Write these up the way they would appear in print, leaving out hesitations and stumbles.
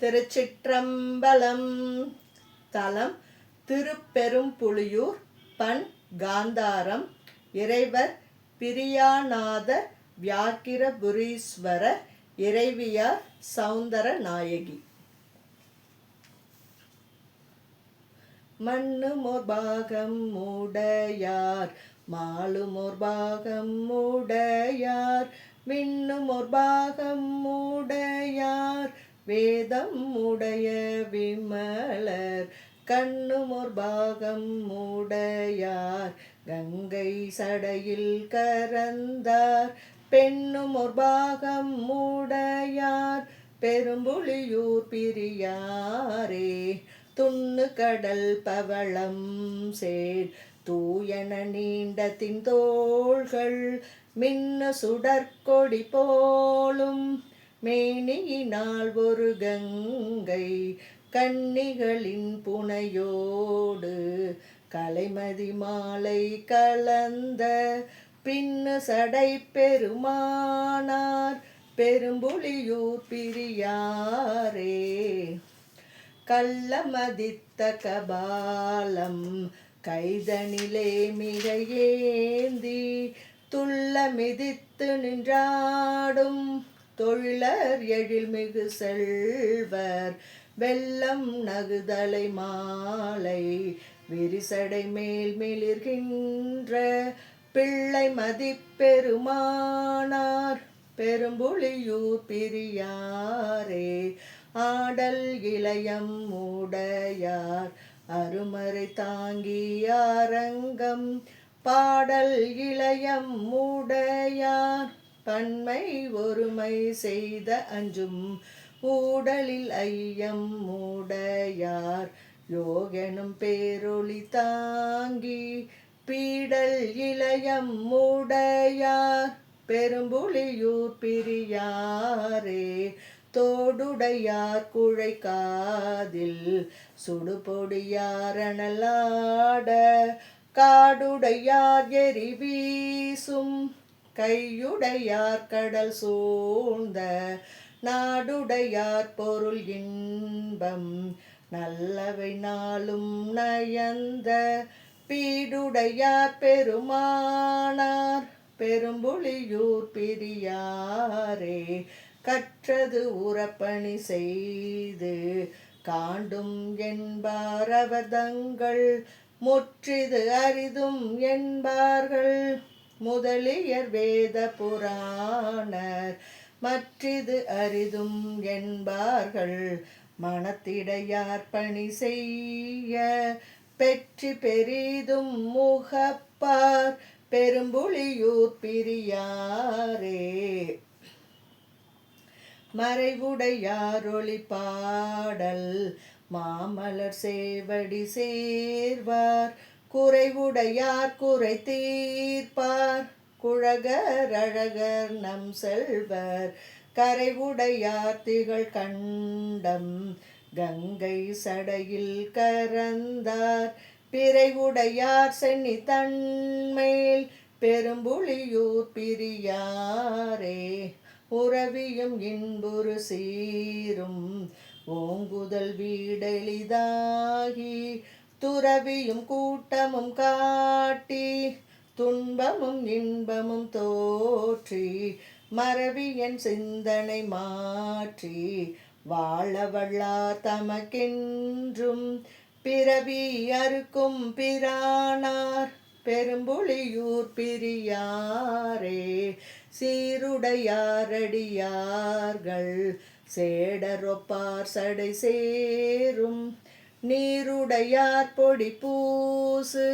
திருச்சிற்றம்பலம். தலம் திருப்பெரும்புலியூர். பண் காந்தாரம். இறைவர் பிரியாநாத வியாக்கிரபுரீஸ்வரர். இறைவியார் சௌந்தர நாயகி. மண்ணுமோர் பாகம் உடையார், மாலுமோர் பாகம் உடையார், விண்ணுமோர் பாகம் உடையார், வேதம் உடைய விமலர், கண்ணுமோர் பாகம் உடையார், கங்கை சடையில் கரந்தார், பெண்ணுமோர் பாகம் உடையார், பெரும்புலியூர் பிரியாரே. துண்ணு கடல் பவளம் சேர் தூயன நீண்ட தின்தோள்கள், மின்னு சுடற்கொடி போலும் மேனியினால் ஒரு கங்கை, கன்னிகளின் புனையோடு கலைமதி மாலை கலந்த, பின்னு சடை பெருமானார், பெரும்புலியூர் பிரியாரே. கள்ளமதித்த கபாலம் கைதனிலே மிகையேந்தி, துள்ள மிதித்து நின்றாடும் தொழிலர் எழில்மிகு செல்வர், வெள்ளம் நகுதலை மாலை விரிசடை மேல் மிளிர்கின்ற, பிள்ளை மதிப்பெருமானார், பெரும்புலியூர் பிரியாரே. ஆடல் இளையம் உடையார் அருமறை தாங்கி அரங்கம், பாடல் இளையம் உடையார் பன்மை ஒருமை செய்த அஞ்சும், ஊடலில் ஐயம் உடையார் யோகெனும் பேரொளி தாங்கி, பீடல் இளையம் உடையார், பெரும்புலியூர் பிரியாரே. தோடுடையார் குழைக்காதில் சுடுபொடியாரணலாட, காடுடையார் எரி வீசும் கையுடையார் கடல் சூழ்ந்த, நாடுடையார் பொருள் இன்பம் நல்லவை நாளும் நயந்த, பீடுடையார் பெருமானார், பெரும்புலியூர் பிரியாரே. கற்றது உறப்பணி செய்து காண்டும் என்பார் அவதங்கள், முற்றிது அரிதும் என்பார்கள் முதலியர் வேத புராணர், மற்றிது அரிதும் என்பார்கள் மனத்திடையார் பணி செய்ய, பெற்றி பெரிதும் முகப்பார், பெரும்புலியூர் பிரியாரே. மறைவுடையார் ஒளி பாடல் மாமலர் சேவடி சேர்வார், குறைவுடையார் குறை தீர்ப்பார், குழகர் அழகர் நம் செல்வர், கரைவுடையார் திகழ் கண்டம் கங்கை சடையில் கரந்தார், பிறைவுடையார் சென்னி தன்மேல், பெரும்புலியூர் பிரியாரே. உறவியும் இன்புறு சீரும் ஓங்குதல் வீடெளிதாகி, துறவியும் கூட்டமும் காட்டி, துன்பமும் இன்பமும் தோற்றி, மறவியன் சிந்தனை மாற்றி, வாழ வல்லார் தமக்கென்றும் பிறவி அறுக்கும் பிரானார், பெரும்புலியூர் பிரியாரே. சீருடையாரடியார்கள் சேடரொப்பார் சடை சேரும், நீருடையார் பொடி பூசு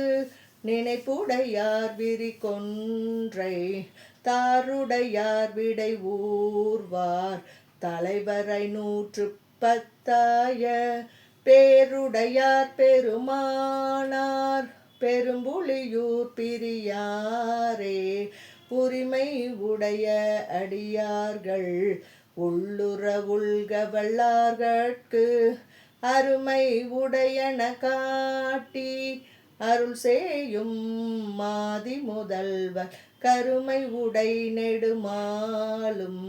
நினைப்புடையார் விரி கொன்றை, தாருடையார் விடை ஊர்வார் தலைவரை 110 பேருடையார் பெருமானார், பெரும்புலியூர் பிரியாரே. உரிமை உடைய அடியார்கள் உள்ளுற உள்க வல்லார்கட்கு, அருமை உடையன காட்டி அருள் செய்யும் மாதி முதல்வர், கருமை உடை நெடுமாலும்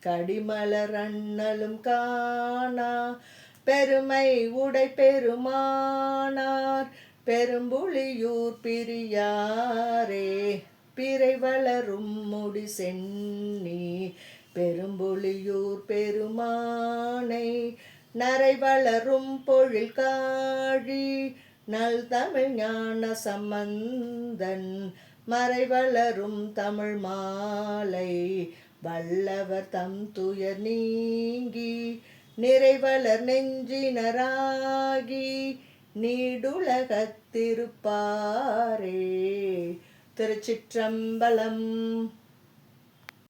கடிமலர் அண்ணலும் காணா பெருமை உடை பெருமானார் பெரும்புலியூர் பிரியாரே பிறை வளரும் முடி சென்னி பெரும்புலியூர் பெருமானை நரை வளரும் பொழில் காழி நல் தமிழ் ஞான சம்பந்தன் மறை வளரும் தமிழ் மாலை வல்லவர் தம் துயர் நீங்கி நிறைவளர் நெஞ்சினராகி நீடுலகத்திருப்பாரே. திருச்சிற்றம்பலம்.